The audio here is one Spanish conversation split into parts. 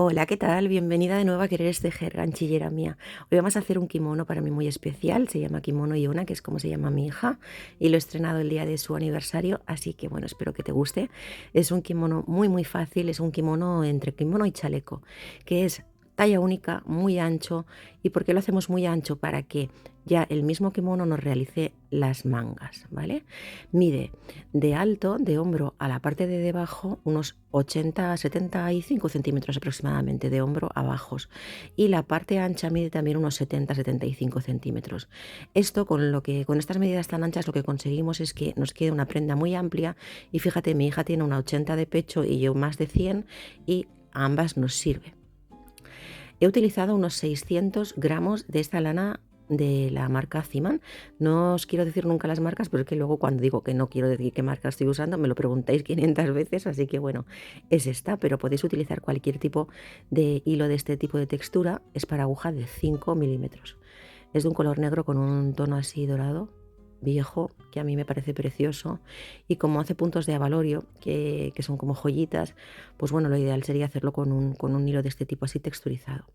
Hola, ¿qué tal? Bienvenida de nuevo a Querer es Tejer, ganchillera mía. Hoy vamos a hacer un kimono para mí muy especial, se llama Kimono Yona, que es como se llama mi hija, y lo he estrenado el día de su aniversario, así que bueno, espero que te guste. Es un kimono muy fácil, es un kimono entre kimono y chaleco, que es talla única, muy ancho. ¿Y por qué lo hacemos muy ancho? Para que ya el mismo kimono nos realice las mangas, ¿vale? Mide de alto, de hombro a la parte de debajo, unos 80 a 75 centímetros aproximadamente, de hombro a bajos. Y la parte ancha mide también unos 70 a 75 centímetros. Esto, con estas medidas tan anchas, lo que conseguimos es que nos quede una prenda muy amplia. Y fíjate, mi hija tiene una 80 de pecho y yo más de 100, y a ambas nos sirve. He utilizado unos 600 gramos de esta lana de la marca Ziman. No os quiero decir nunca las marcas, pero es que luego cuando digo que no quiero decir qué marca estoy usando, me lo preguntáis 500 veces, así que bueno, es esta, pero podéis utilizar cualquier tipo de hilo de este tipo de textura. Es para aguja de 5 milímetros. Es de un color negro con un tono así dorado, viejo, que a mí me parece precioso, y como hace puntos de avalorio, que son como joyitas, pues bueno, lo ideal sería hacerlo con un hilo de este tipo así texturizado.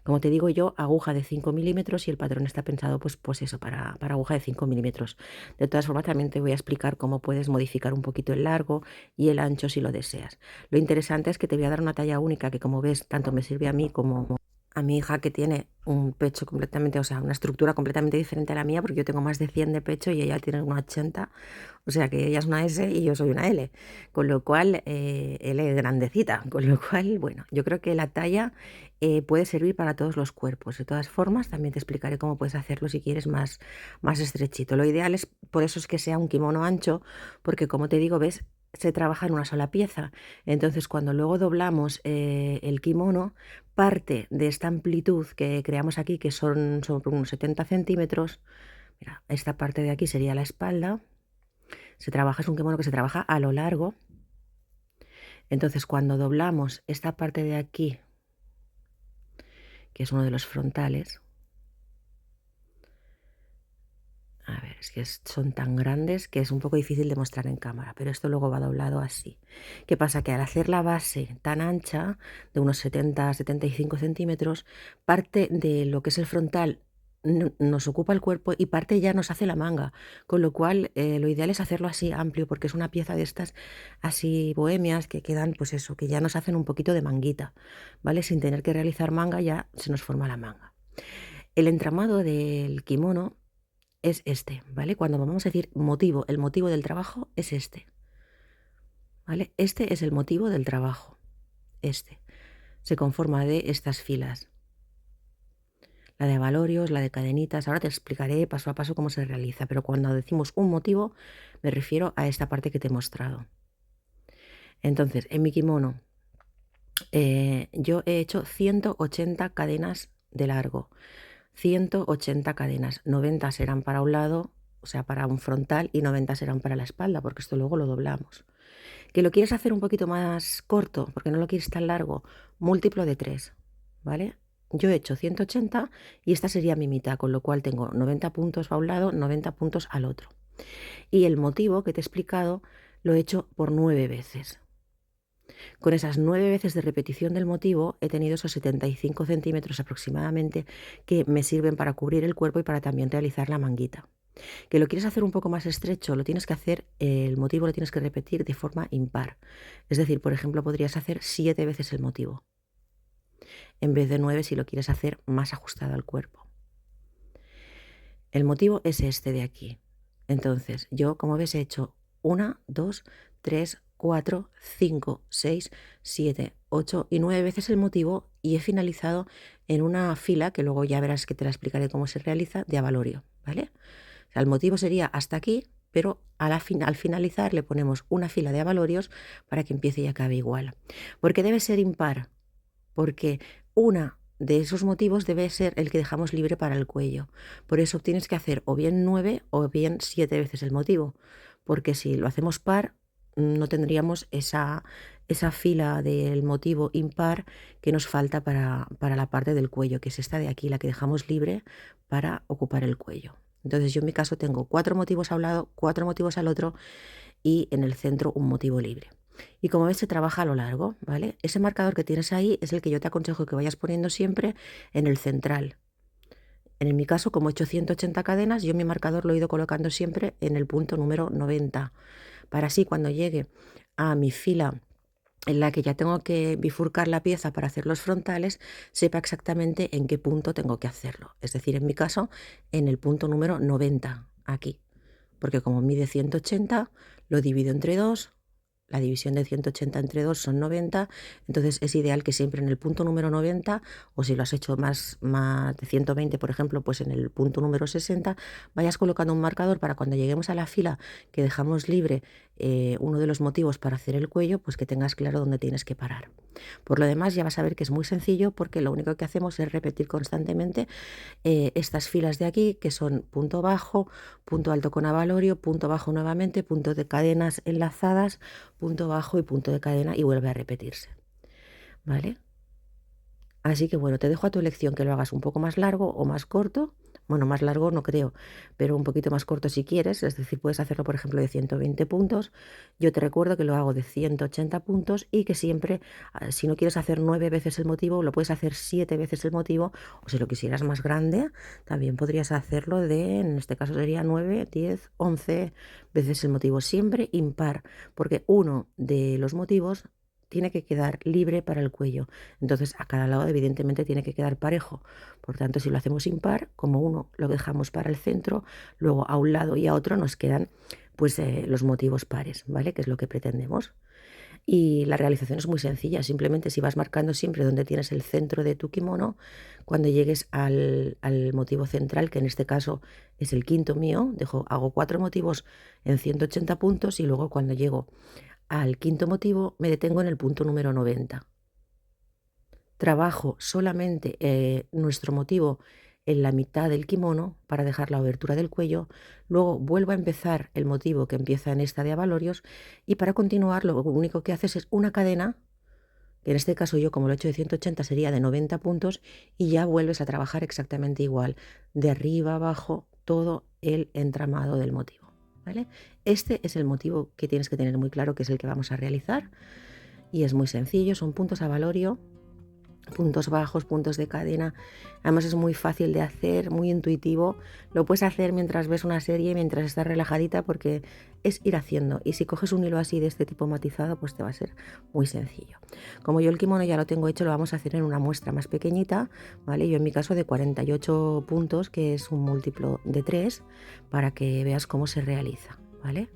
Como te digo yo, aguja de 5 milímetros, y el patrón está pensado pues eso, para aguja de 5 milímetros. De todas formas, también te voy a explicar cómo puedes modificar un poquito el largo y el ancho si lo deseas. Lo interesante es que te voy a dar una talla única que, como ves, tanto me sirve a mí como a mi hija, que tiene un pecho completamente, o sea, una estructura completamente diferente a la mía, porque yo tengo más de 100 de pecho y ella tiene una 80, o sea que ella es una S y yo soy una L, con lo cual L es grandecita, con lo cual, bueno, yo creo que la talla puede servir para todos los cuerpos. De todas formas, también te explicaré cómo puedes hacerlo si quieres más estrechito. Lo ideal es, por eso es que sea un kimono ancho, porque como te digo, ves, se trabaja en una sola pieza. Entonces, cuando luego doblamos el kimono, parte de esta amplitud que creamos aquí, que son unos 70 centímetros, mira, esta parte de aquí sería la espalda. Es un kimono que se trabaja a lo largo. Entonces, cuando doblamos esta parte de aquí, que es uno de los frontales, a ver, es que son tan grandes que es un poco difícil de mostrar en cámara, pero esto luego va doblado así. ¿Qué pasa? Que al hacer la base tan ancha, de unos 70 a 75 centímetros, parte de lo que es el frontal nos ocupa el cuerpo, y parte ya nos hace la manga, con lo cual lo ideal es hacerlo así amplio, porque es una pieza de estas así bohemias que quedan, pues eso, que ya nos hacen un poquito de manguita, ¿vale? Sin tener que realizar manga, ya se nos forma la manga. El entramado del kimono es este, ¿vale? Cuando vamos a decir motivo, el motivo del trabajo es este, ¿vale? Este es el motivo del trabajo, este. Se conforma de estas filas, la de abalorios, la de cadenitas. Ahora te explicaré paso a paso cómo se realiza, pero cuando decimos un motivo, me refiero a esta parte que te he mostrado. Entonces, en mi kimono, yo he hecho 180 cadenas de largo, 180 cadenas, 90 serán para un lado, o sea, para un frontal, y 90 serán para la espalda, porque esto luego lo doblamos. Que lo quieres hacer un poquito más corto, porque no lo quieres tan largo, múltiplo de 3, ¿vale? Yo he hecho 180 y esta sería mi mitad, con lo cual tengo 90 puntos a un lado, 90 puntos al otro. Y el motivo que te he explicado lo he hecho por 9 veces. Con esas 9 veces de repetición del motivo he tenido esos 75 centímetros aproximadamente, que me sirven para cubrir el cuerpo y para también realizar la manguita. Que lo quieres hacer un poco más estrecho, lo tienes que hacer, el motivo lo tienes que repetir de forma impar. Es decir, por ejemplo, podrías hacer 7 veces el motivo, en vez de 9 si lo quieres hacer más ajustado al cuerpo. El motivo es este de aquí. Entonces, yo, como ves, he hecho 1, 2, 3, 4, 5, 6, 7, 8 y 9 veces el motivo, y he finalizado en una fila, que luego ya verás que te la explicaré cómo se realiza, de avalorio, ¿vale? O sea, el motivo sería hasta aquí, pero al finalizar le ponemos una fila de abalorios para que empiece y acabe igual. ¿Por qué debe ser impar? Porque una de esos motivos debe ser el que dejamos libre para el cuello. Por eso tienes que hacer o bien 9 o bien 7 veces el motivo, porque si lo hacemos par, no tendríamos esa fila del motivo impar que nos falta para la parte del cuello, que es esta de aquí, la que dejamos libre para ocupar el cuello. Entonces yo en mi caso tengo 4 motivos a un lado, 4 motivos al otro, y en el centro un motivo libre. Y como ves, se trabaja a lo largo, ¿vale? Ese marcador que tienes ahí es el que yo te aconsejo que vayas poniendo siempre en el central. En mi caso, como he hecho 180 cadenas, yo mi marcador lo he ido colocando siempre en el punto número 90, para así cuando llegue a mi fila en la que ya tengo que bifurcar la pieza para hacer los frontales, sepa exactamente en qué punto tengo que hacerlo. Es decir, en mi caso, en el punto número 90, aquí, porque como mide 180, lo divido entre 2. La división de 180 entre 2 son 90, entonces es ideal que siempre en el punto número 90, o si lo has hecho más de 120, por ejemplo, pues en el punto número 60, vayas colocando un marcador para cuando lleguemos a la fila que dejamos libre uno de los motivos para hacer el cuello, pues que tengas claro dónde tienes que parar. Por lo demás, ya vas a ver que es muy sencillo porque lo único que hacemos es repetir constantemente estas filas de aquí, que son punto bajo, punto alto con avalorio, punto bajo nuevamente, punto de cadenas enlazadas, punto bajo y punto de cadena y vuelve a repetirse, ¿vale? Así que bueno, te dejo a tu elección que lo hagas un poco más largo o más corto. Bueno, más largo no creo, pero un poquito más corto si quieres. Es decir, puedes hacerlo, por ejemplo, de 120 puntos. Yo te recuerdo que lo hago de 180 puntos y que siempre, si no quieres hacer 9 veces el motivo, lo puedes hacer 7 veces el motivo. O si lo quisieras más grande, también podrías hacerlo de, en este caso sería 9, 10, 11 veces el motivo. Siempre impar, porque uno de los motivos tiene que quedar libre para el cuello. Entonces, a cada lado evidentemente tiene que quedar parejo. Por tanto, si lo hacemos impar, como uno lo dejamos para el centro, luego a un lado y a otro nos quedan pues los motivos pares, ¿vale? Que es lo que pretendemos. Y la realización es muy sencilla, simplemente si vas marcando siempre donde tienes el centro de tu kimono, cuando llegues al motivo central, que en este caso es el quinto mío, hago 4 motivos en 180 puntos y luego cuando llego al quinto motivo me detengo en el punto número 90. Trabajo solamente nuestro motivo en la mitad del kimono para dejar la abertura del cuello, luego vuelvo a empezar el motivo que empieza en esta de abalorios y para continuar lo único que haces es una cadena, que en este caso yo como lo he hecho de 180 sería de 90 puntos y ya vuelves a trabajar exactamente igual, de arriba a abajo todo el entramado del motivo, ¿vale? Este es el motivo que tienes que tener muy claro que es el que vamos a realizar y es muy sencillo, son puntos avalorio, puntos bajos, puntos de cadena. Además es muy fácil de hacer, muy intuitivo. Lo puedes hacer mientras ves una serie, mientras estás relajadita, porque es ir haciendo. Y si coges un hilo así de este tipo matizado, pues te va a ser muy sencillo. Como yo el kimono ya lo tengo hecho, lo vamos a hacer en una muestra más pequeñita, ¿vale? Yo en mi caso de 48 puntos, que es un múltiplo de 3, para que veas cómo se realiza, ¿vale?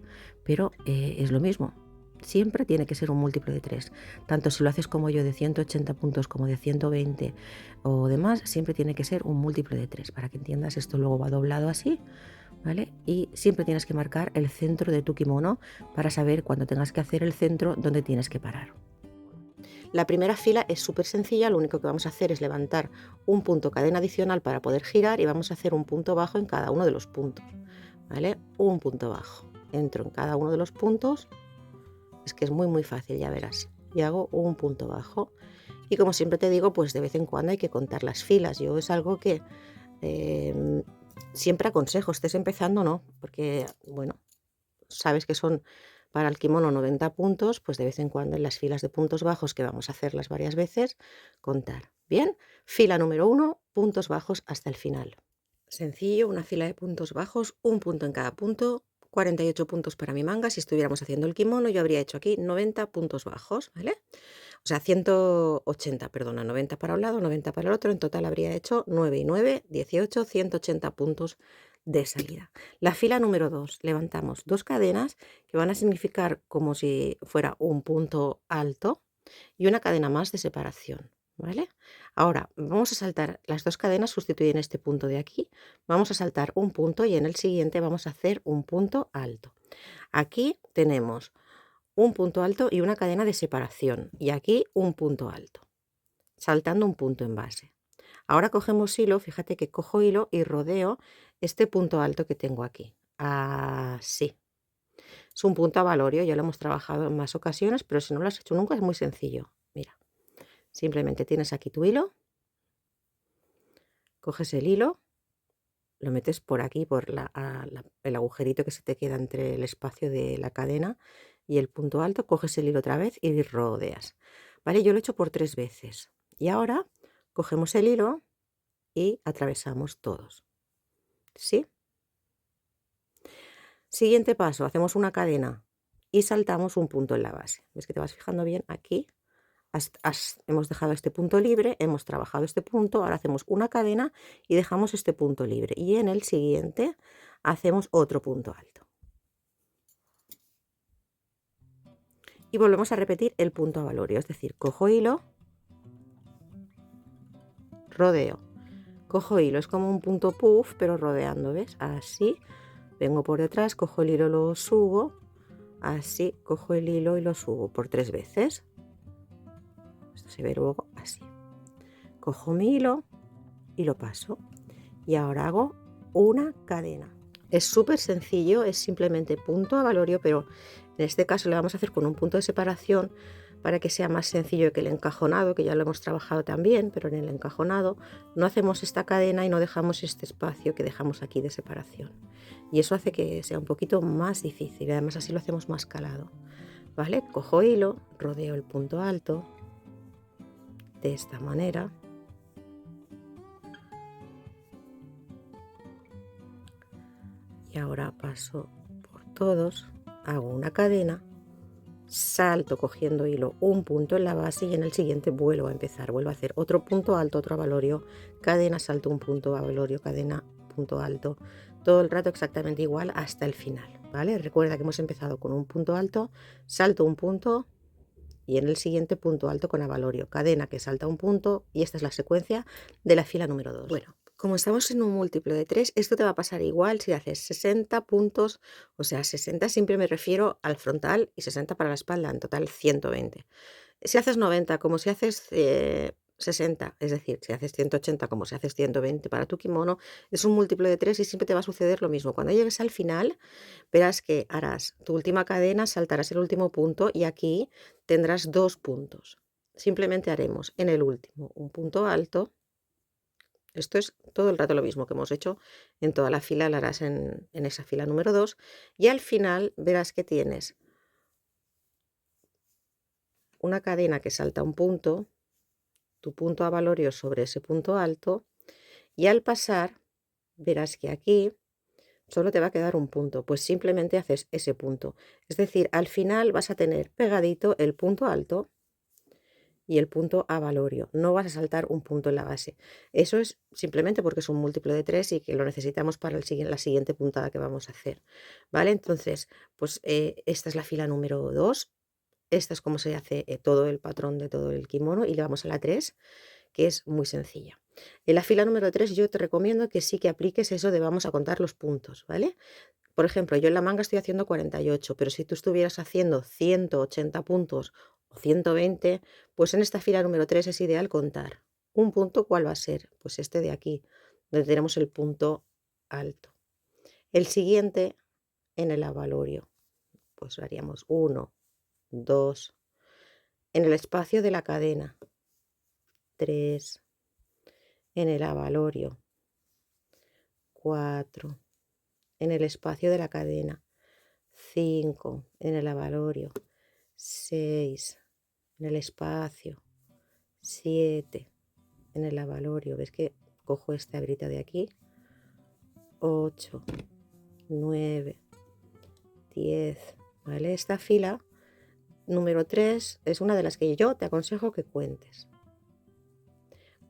Pero es lo mismo. Siempre tiene que ser un múltiplo de 3. Tanto si lo haces como yo de 180 puntos como de 120 o demás, siempre tiene que ser un múltiplo de 3. Para que entiendas, esto luego va doblado así, ¿vale? Y siempre tienes que marcar el centro de tu kimono para saber cuando tengas que hacer el centro dónde tienes que parar. La primera fila es súper sencilla, lo único que vamos a hacer es levantar un punto cadena adicional para poder girar y vamos a hacer un punto bajo en cada uno de los puntos, ¿vale? Un punto bajo. Entro en cada uno de los puntos. Es que es muy fácil, ya verás. Y hago un punto bajo. Y como siempre te digo, pues de vez en cuando hay que contar las filas. Yo es algo que eh, siempre aconsejo, estés empezando, ¿no? Porque, bueno, sabes que son para el kimono 90 puntos, pues de vez en cuando en las filas de puntos bajos, que vamos a hacerlas varias veces, contar. Bien, fila número 1, puntos bajos hasta el final. Sencillo, una fila de puntos bajos, un punto en cada punto, 48 puntos para mi manga. Si estuviéramos haciendo el kimono, yo habría hecho aquí 90 puntos bajos, ¿vale? O sea, 180, perdona, 90 para un lado, 90 para el otro. En total habría hecho 9 y 9, 18, 180 puntos de salida. La fila número 2, levantamos 2 cadenas que van a significar como si fuera un punto alto y una cadena más de separación, ¿vale? Ahora vamos a saltar las 2 cadenas, sustituyen este punto de aquí, vamos a saltar un punto y en el siguiente vamos a hacer un punto alto. Aquí tenemos un punto alto y una cadena de separación y aquí un punto alto, saltando un punto en base. Ahora cogemos hilo, fíjate que cojo hilo y rodeo este punto alto que tengo aquí. Así. Es un punto avalorio, ya lo hemos trabajado en más ocasiones, pero si no lo has hecho nunca es muy sencillo. Mira, simplemente tienes aquí tu hilo, coges el hilo, lo metes por aquí, por el agujerito que se te queda entre el espacio de la cadena y el punto alto, coges el hilo otra vez y rodeas. ¿Vale? Yo lo he hecho por 3 veces. Y ahora cogemos el hilo y atravesamos todos. ¿Sí? Siguiente paso, hacemos una cadena y saltamos un punto en la base. ¿Ves que te vas fijando bien aquí? Hemos dejado este punto libre, hemos trabajado este punto, ahora hacemos una cadena y dejamos este punto libre. Y en el siguiente hacemos otro punto alto. Y volvemos a repetir el punto avalorio, es decir, cojo hilo, rodeo, cojo hilo, es como un punto puff, pero rodeando, ¿ves? Así, vengo por detrás, cojo el hilo, lo subo, así, cojo el hilo y lo subo por 3 veces. Esto se ve luego así. Cojo mi hilo y lo paso. Y ahora hago una cadena. Es súper sencillo, es simplemente punto avalorio, pero en este caso le vamos a hacer con un punto de separación para que sea más sencillo que el encajonado, que ya lo hemos trabajado también, pero en el encajonado no hacemos esta cadena y no dejamos este espacio que dejamos aquí de separación. Y eso hace que sea un poquito más difícil, y además así lo hacemos más calado. ¿Vale? Cojo hilo, rodeo el punto alto de esta manera. Y ahora paso por todos, hago una cadena, salto cogiendo hilo un punto en la base y en el siguiente vuelvo a empezar, vuelvo a hacer otro punto alto, otro avalorio, cadena, salto un punto, avalorio, cadena, punto alto, todo el rato exactamente igual hasta el final, ¿vale? Recuerda que hemos empezado con un punto alto, salto un punto y en el siguiente punto alto con avalorio, cadena que salta un punto y esta es la secuencia de la fila número 2. Bueno, como estamos en un múltiplo de 3, esto te va a pasar igual si haces 60 puntos, o sea, 60 siempre me refiero al frontal y 60 para la espalda, en total 120. Si haces 90, como si haces 60, es decir, si haces 180 como si haces 120 para tu kimono, es un múltiplo de 3 y siempre te va a suceder lo mismo. Cuando llegues al final, verás que harás tu última cadena, saltarás el último punto y aquí tendrás 2 puntos. Simplemente haremos en el último un punto alto. Esto es todo el rato lo mismo que hemos hecho en toda la fila, lo harás en esa fila número 2 y al final verás que tienes una cadena que salta un punto, tu punto avalorio sobre ese punto alto y al pasar verás que aquí solo te va a quedar un punto, pues simplemente haces ese punto. Es decir, al final vas a tener pegadito el punto alto y el punto avalorio. No vas a saltar un punto en la base. Eso es simplemente porque es un múltiplo de 3 y que lo necesitamos para la siguiente puntada que vamos a hacer. ¿Vale? Entonces, pues esta es la fila número 2. Esta es como se hace todo el patrón de todo el kimono y le vamos a la 3, que es muy sencilla. En la fila número 3 yo te recomiendo que sí que apliques eso de vamos a contar los puntos, ¿vale? Por ejemplo, yo en la manga estoy haciendo 48, pero si tú estuvieras haciendo 180 puntos o 120, pues en esta fila número 3 es ideal contar. ¿Un punto cuál va a ser? Pues este de aquí, donde tenemos el punto alto. El siguiente en el avalorio, pues haríamos 1, 2, en el espacio de la cadena, 3, en el avalorio, 4, en el espacio de la cadena, 5, en el avalorio, 6, en el espacio, 7, en el avalorio, ves que cojo esta hebrita de aquí, 8, 9, 10, ¿vale? Esta fila número 3 es una de las que yo te aconsejo que cuentes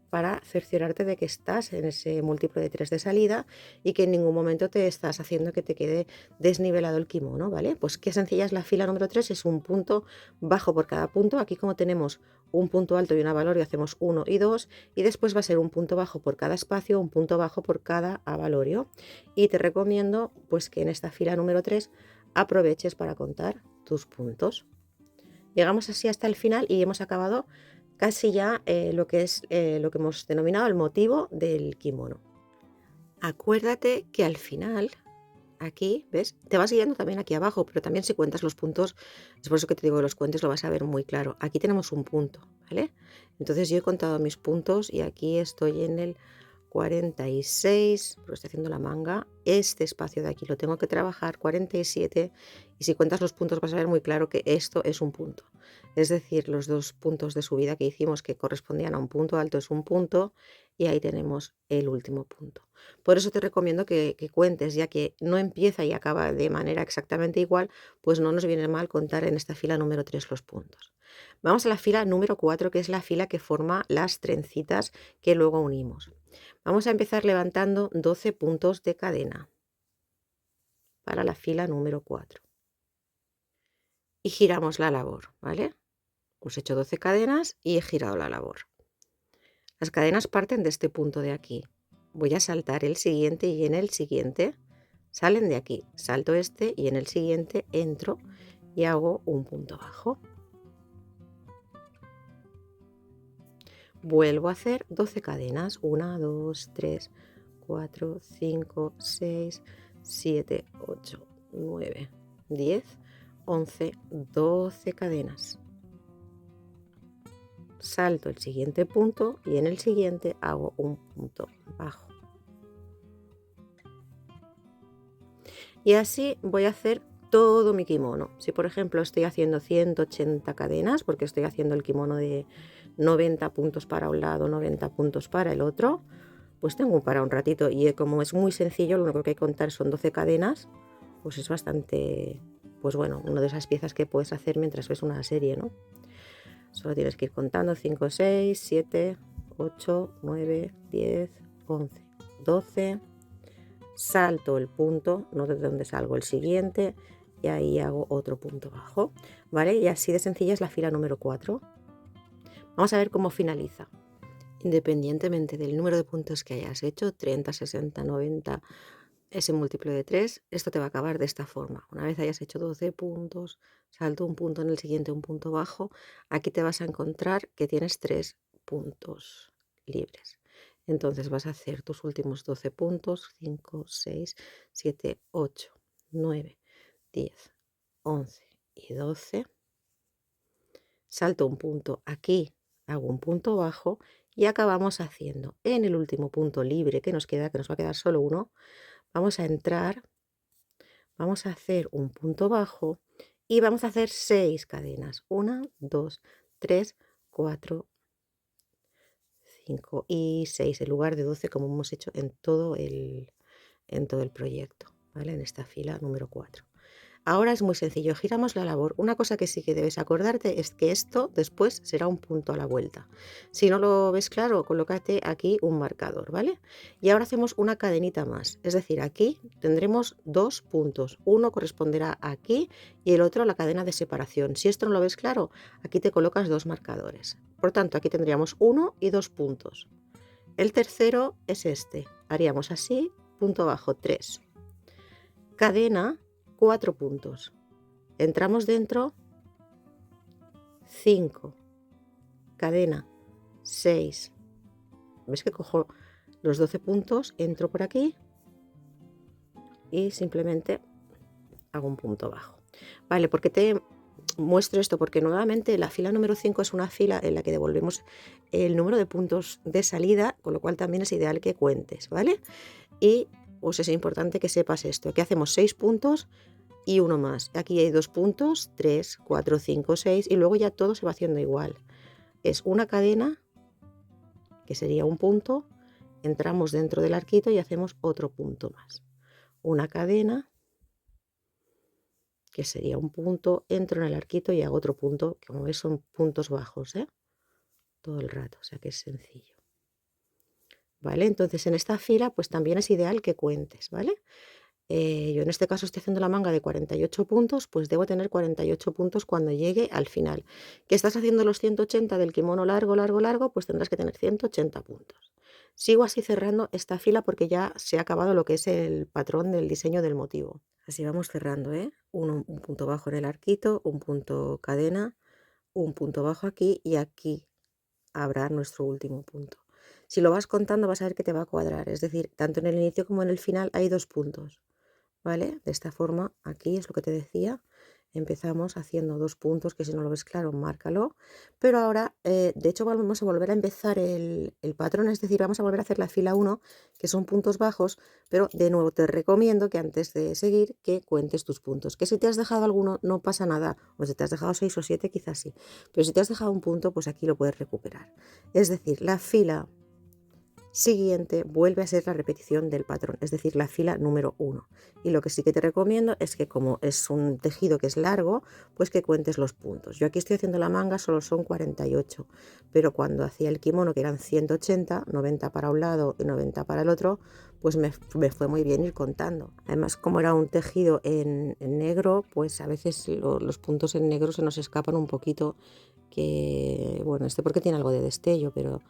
para cerciorarte de que estás en ese múltiplo de 3 de salida y que en ningún momento te estás haciendo que te quede desnivelado el kimono, ¿vale? Pues qué sencilla es la fila número 3, es un punto bajo por cada punto. Aquí como tenemos un punto alto y un avalorio, hacemos 1 y 2 y después va a ser un punto bajo por cada espacio, un punto bajo por cada avalorio. Y te recomiendo pues que en esta fila número 3 aproveches para contar tus puntos. Llegamos así hasta el final y hemos acabado casi ya lo que es lo que hemos denominado el motivo del kimono. Acuérdate que al final, aquí, ¿ves? Te vas guiando también aquí abajo, pero también si cuentas los puntos, es por eso que te digo que los cuentes lo vas a ver muy claro. Aquí tenemos un punto, ¿vale? Entonces yo he contado mis puntos y aquí estoy en el 46, porque estoy haciendo la manga, este espacio de aquí lo tengo que trabajar, 47, y si cuentas los puntos vas a ver muy claro que esto es un punto. Es decir, los dos puntos de subida que hicimos que correspondían a un punto alto es un punto, y ahí tenemos el último punto. Por eso te recomiendo que cuentes, ya que no empieza y acaba de manera exactamente igual, pues no nos viene mal contar en esta fila número 3 los puntos. Vamos a la fila número 4, que es la fila que forma las trencitas que luego unimos. Vamos a empezar levantando 12 puntos de cadena para la fila número 4 y giramos la labor, ¿vale? Hemos hecho 12 cadenas y he girado la labor. Las cadenas parten de este punto de aquí. Voy a saltar el siguiente y en el siguiente salen de aquí. Salto este y en el siguiente entro y hago un punto bajo. Vuelvo a hacer 12 cadenas. 1, 2, 3, 4, 5, 6, 7, 8, 9, 10, 11, 12 cadenas. Salto el siguiente punto y en el siguiente hago un punto bajo. Y así voy a hacer todo mi kimono. Si por ejemplo estoy haciendo 180 cadenas, porque estoy haciendo el kimono de 90 puntos para un lado, 90 puntos para el otro, pues tengo para un ratito. Y como es muy sencillo, lo único que hay que contar son 12 cadenas, pues es bastante, pues bueno, una de esas piezas que puedes hacer mientras ves una serie, ¿no? Solo tienes que ir contando 5, 6, 7, 8, 9, 10, 11, 12. Salto el punto, no de donde salgo el siguiente, y ahí hago otro punto bajo, ¿vale? Y así de sencilla es la fila número 4. Vamos a ver cómo finaliza. Independientemente del número de puntos que hayas hecho, 30, 60, 90, ese múltiplo de 3, esto te va a acabar de esta forma. Una vez hayas hecho 12 puntos, salto un punto en el siguiente, un punto bajo, aquí te vas a encontrar que tienes 3 puntos libres. Entonces vas a hacer tus últimos 12 puntos, 5, 6, 7, 8, 9, 10, 11 y 12. Salto un punto aquí, hago un punto bajo y acabamos haciendo en el último punto libre que nos queda, que nos va a quedar solo uno, vamos a entrar, vamos a hacer un punto bajo y vamos a hacer 6 cadenas. 1, 2, 3, 4, 5 y 6 en lugar de 12 como hemos hecho en todo el proyecto, ¿vale? En esta fila número 4. Ahora es muy sencillo, giramos la labor. Una cosa que sí que debes acordarte es que esto después será un punto a la vuelta. Si no lo ves claro, colócate aquí un marcador, ¿vale? Y ahora hacemos una cadenita más, es decir, aquí tendremos 2 puntos. Uno corresponderá aquí y el otro a la cadena de separación. Si esto no lo ves claro, aquí te colocas 2 marcadores. Por tanto, aquí tendríamos 1 y 2 puntos. El tercero es este. Haríamos así, punto bajo 3. Cadena, 4 puntos. Entramos dentro, 5. Cadena, 6. ¿Ves que cojo los 12 puntos? Entro por aquí y simplemente hago un punto bajo. Vale, porque te muestro esto, porque nuevamente la fila número 5 es una fila en la que devolvemos el número de puntos de salida, con lo cual también es ideal que cuentes, ¿vale? Y pues es importante que sepas esto. Aquí hacemos 6 puntos y uno más. Aquí hay 2 puntos, 3, 4, 5, 6 y luego ya todo se va haciendo igual. Es una cadena, que sería un punto, entramos dentro del arquito y hacemos otro punto más. Una cadena, que sería un punto, entro en el arquito y hago otro punto, que como ves son puntos bajos, ¿eh? Todo el rato, o sea que es sencillo. ¿Vale? Entonces en esta fila pues también es ideal que cuentes, ¿vale? Yo en este caso estoy haciendo la manga de 48 puntos, pues debo tener 48 puntos cuando llegue al final. ¿Que estás haciendo los 180 del kimono largo, largo, largo? Pues tendrás que tener 180 puntos. Sigo así cerrando esta fila porque ya se ha acabado lo que es el patrón del diseño del motivo. Así vamos cerrando, ¿eh? Un punto bajo en el arquito, un punto cadena, un punto bajo aquí y aquí habrá nuestro último punto. Si lo vas contando vas a ver que te va a cuadrar, es decir, tanto en el inicio como en el final hay 2 puntos. ¿Vale? De esta forma, aquí es lo que te decía, Empezamos haciendo 2 puntos, que si no lo ves claro, márcalo, pero ahora, de hecho, vamos a volver a empezar el patrón, es decir, vamos a volver a hacer la fila 1, que son puntos bajos, pero de nuevo te recomiendo que antes de seguir, que cuentes tus puntos, que si te has dejado alguno no pasa nada, o si te has dejado 6 o 7 quizás sí, pero si te has dejado un punto, pues aquí lo puedes recuperar. Es decir, la fila siguiente vuelve a ser la repetición del patrón, es decir, la fila número 1. Y lo que sí que te recomiendo es que, como es un tejido que es largo, pues que cuentes los puntos. Yo aquí estoy haciendo la manga, solo son 48, pero cuando hacía el kimono, que eran 180, 90 para un lado y 90 para el otro, pues me fue muy bien ir contando. Además, como era un tejido en negro, pues a veces los puntos en negro se nos escapan un poquito, que bueno, porque tiene algo de destello, pero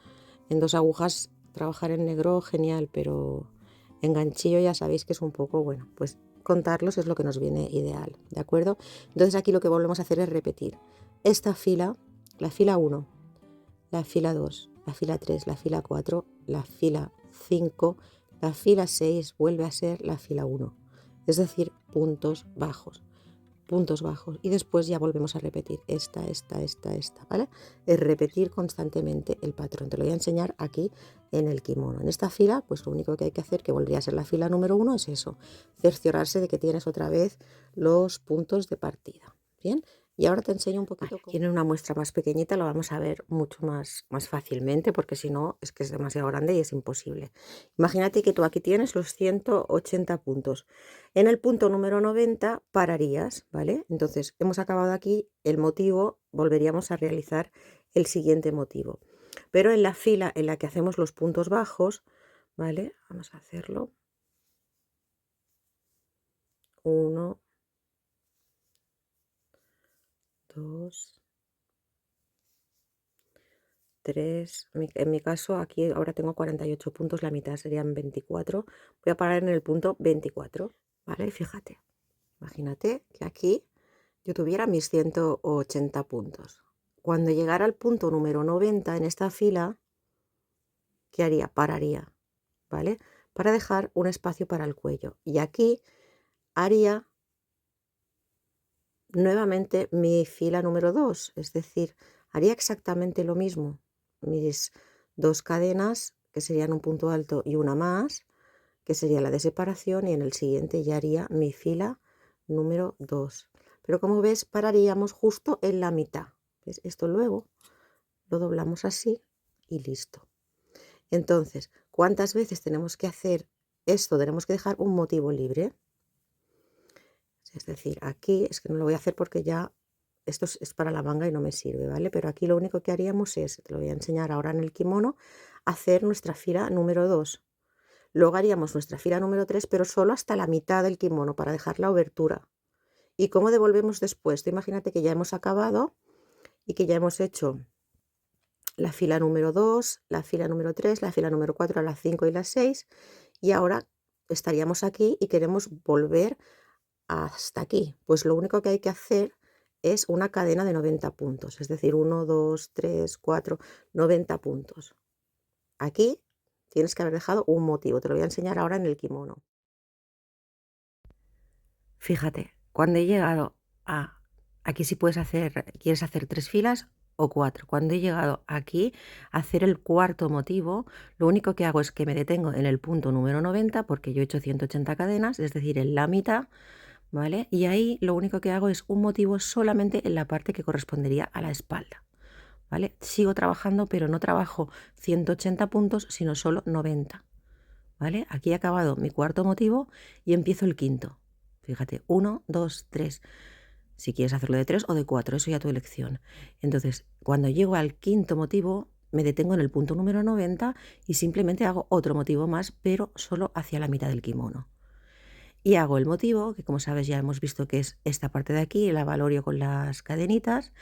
en 2 agujas trabajar en negro genial, pero en ganchillo ya sabéis que es un poco, bueno, pues contarlos es lo que nos viene ideal, ¿de acuerdo? Entonces aquí lo que volvemos a hacer es repetir esta fila, la fila 1, la fila 2, la fila 3, la fila 4, la fila 5, la fila 6 vuelve a ser la fila 1, es decir, puntos bajos, y después ya volvemos a repetir esta, ¿vale? Es repetir constantemente el patrón. Te lo voy a enseñar aquí en el kimono. En esta fila, pues lo único que hay que hacer, que volvería a ser la fila número 1, es eso, cerciorarse de que tienes otra vez los puntos de partida. Bien, y ahora te enseño un poquito. Aquí en una muestra más pequeñita lo vamos a ver mucho más fácilmente, porque si no es que es demasiado grande y es imposible. Imagínate que tú aquí tienes los 180 puntos. En el punto número 90 pararías, ¿vale? Entonces hemos acabado aquí el motivo, volveríamos a realizar el siguiente motivo. Pero en la fila en la que hacemos los puntos bajos, ¿vale? Vamos a hacerlo. 1, 2, 3, en mi caso aquí ahora tengo 48 puntos, la mitad serían 24. Voy a parar en el punto 24, ¿vale? Fíjate, imagínate que aquí yo tuviera mis 180 puntos. Cuando llegara al punto número 90 en esta fila, ¿qué haría? Pararía, ¿vale? Para dejar un espacio para el cuello. Y aquí haría nuevamente mi fila número 2, es decir, haría exactamente lo mismo. Mis 2 cadenas, que serían un punto alto y una más, que sería la de separación, y en el siguiente ya haría mi fila número 2. Pero como ves, pararíamos justo en la mitad. ¿Ves? Esto luego lo doblamos así y listo. Entonces, ¿cuántas veces tenemos que hacer esto? Tenemos que dejar un motivo libre. Es decir, aquí es que no lo voy a hacer porque ya esto es para la manga y no me sirve, ¿vale? Pero aquí lo único que haríamos es, te lo voy a enseñar ahora en el kimono, hacer nuestra fila número 2. Luego haríamos nuestra fila número 3, pero solo hasta la mitad del kimono para dejar la obertura. ¿Y cómo devolvemos después? Tú imagínate que ya hemos acabado y que ya hemos hecho la fila número 2, la fila número 3, la fila número 4, la 5 y la 6, y ahora estaríamos aquí y queremos volver hasta aquí. Pues lo único que hay que hacer es una cadena de 90 puntos, es decir, 1, 2, 3, 4, 90 puntos. Aquí tienes que haber dejado un motivo, te lo voy a enseñar ahora en el kimono. Fíjate, cuando he llegado a aquí, sí quieres hacer 3 filas o 4. Cuando he llegado aquí a hacer el cuarto motivo, lo único que hago es que me detengo en el punto número 90, porque yo he hecho 180 cadenas, es decir, en la mitad, ¿vale? Y ahí lo único que hago es un motivo solamente en la parte que correspondería a la espalda, ¿vale? Sigo trabajando, pero no trabajo 180 puntos, sino solo 90, ¿vale? Aquí he acabado mi cuarto motivo y empiezo el quinto. Fíjate, 1, 2, 3. Si quieres hacerlo de 3 o de 4, eso ya tu elección. Entonces, cuando llego al quinto motivo, me detengo en el punto número 90 y simplemente hago otro motivo más, pero solo hacia la mitad del kimono. Y hago el motivo, que como sabes ya hemos visto que es esta parte de aquí, el abalorio con las cadenitas,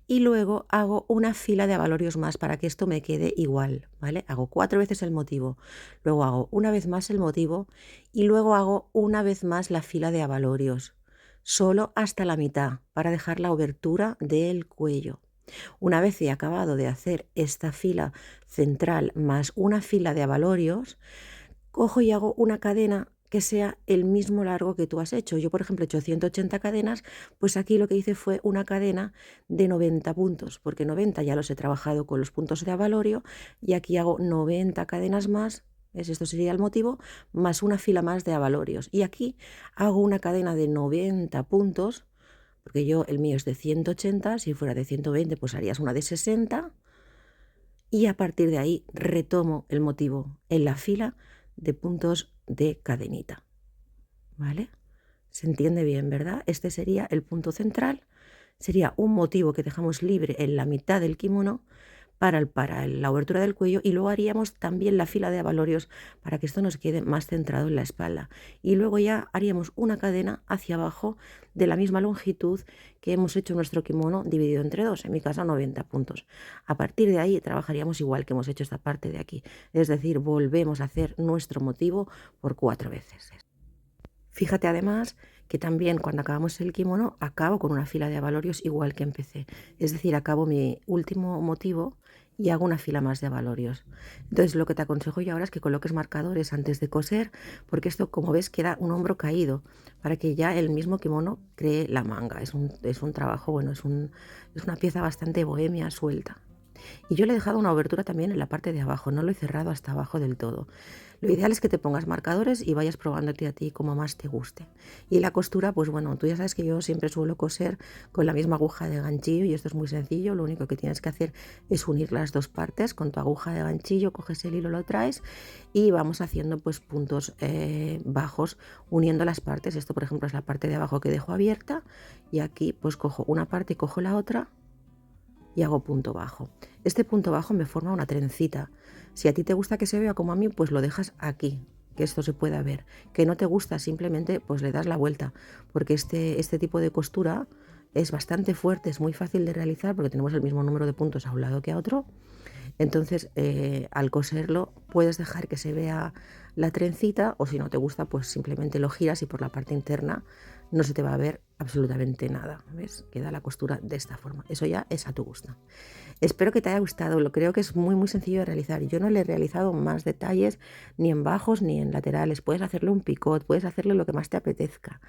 y luego hago una fila de abalorios más para que esto me quede igual, ¿vale? Hago 4 veces el motivo, luego hago una vez más el motivo y luego hago una vez más la fila de abalorios, solo hasta la mitad, para dejar la obertura del cuello. Una vez he acabado de hacer esta fila central más una fila de abalorios, cojo y hago una cadena que sea el mismo largo que tú has hecho. Yo, por ejemplo, he hecho 180 cadenas, pues aquí lo que hice fue una cadena de 90 puntos, porque 90 ya los he trabajado con los puntos de avalorio y aquí hago 90 cadenas más, ¿ves? Esto sería el motivo, más una fila más de avalorios. Y aquí hago una cadena de 90 puntos, porque yo el mío es de 180, si fuera de 120 pues harías una de 60 y a partir de ahí retomo el motivo en la fila de puntos de cadenita, ¿vale? Se entiende bien, ¿verdad? Este sería el punto central, sería un motivo que dejamos libre en la mitad del kimono para la obertura del cuello y luego haríamos también la fila de abalorios para que esto nos quede más centrado en la espalda. Y luego ya haríamos una cadena hacia abajo de la misma longitud que hemos hecho nuestro kimono dividido entre dos, en mi caso 90 puntos. A partir de ahí trabajaríamos igual que hemos hecho esta parte de aquí, es decir, volvemos a hacer nuestro motivo por 4 veces. Fíjate además que también cuando acabamos el kimono acabo con una fila de abalorios igual que empecé. Es decir, acabo mi último motivo y hago una fila más de abalorios. Entonces lo que te aconsejo yo ahora es que coloques marcadores antes de coser, porque esto, como ves, queda un hombro caído para que ya el mismo kimono cree la manga. Es un trabajo, bueno, es una pieza bastante bohemia, suelta. Y yo le he dejado una obertura también en la parte de abajo, no lo he cerrado hasta abajo del todo. Lo ideal es que te pongas marcadores y vayas probándote a ti como más te guste. Y la costura, pues bueno, tú ya sabes que yo siempre suelo coser con la misma aguja de ganchillo y esto es muy sencillo, lo único que tienes que hacer es unir las dos partes con tu aguja de ganchillo, coges el hilo, lo traes y vamos haciendo pues puntos bajos uniendo las partes. Esto por ejemplo es la parte de abajo que dejo abierta y aquí pues cojo una parte y cojo la otra y hago punto bajo. Este punto bajo me forma una trencita. Si a ti te gusta que se vea como a mí, pues lo dejas aquí, que esto se pueda ver. Que no te gusta, simplemente pues le das la vuelta, porque este tipo de costura es bastante fuerte, es muy fácil de realizar porque tenemos el mismo número de puntos a un lado que a otro. Entonces, al coserlo puedes dejar que se vea la trencita o si no te gusta, pues simplemente lo giras y por la parte interna no se te va a ver absolutamente nada. ¿Ves? Queda la costura de esta forma. Eso ya es a tu gusto. Espero que te haya gustado, lo creo que es muy sencillo de realizar. Yo no le he realizado más detalles ni en bajos ni en laterales. Puedes hacerle un picot, puedes hacerle lo que más te apetezca.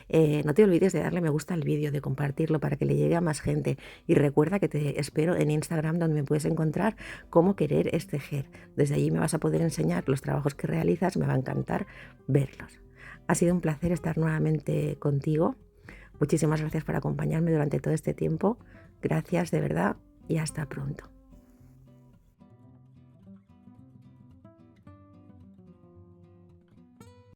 No te olvides de darle me gusta al vídeo, de compartirlo para que le llegue a más gente. Y recuerda que te espero en Instagram, donde me puedes encontrar como Querer es Tejer. Desde allí me vas a poder enseñar los trabajos que realizas, me va a encantar verlos. Ha sido un placer estar nuevamente contigo. Muchísimas gracias por acompañarme durante todo este tiempo. Gracias de verdad y hasta pronto.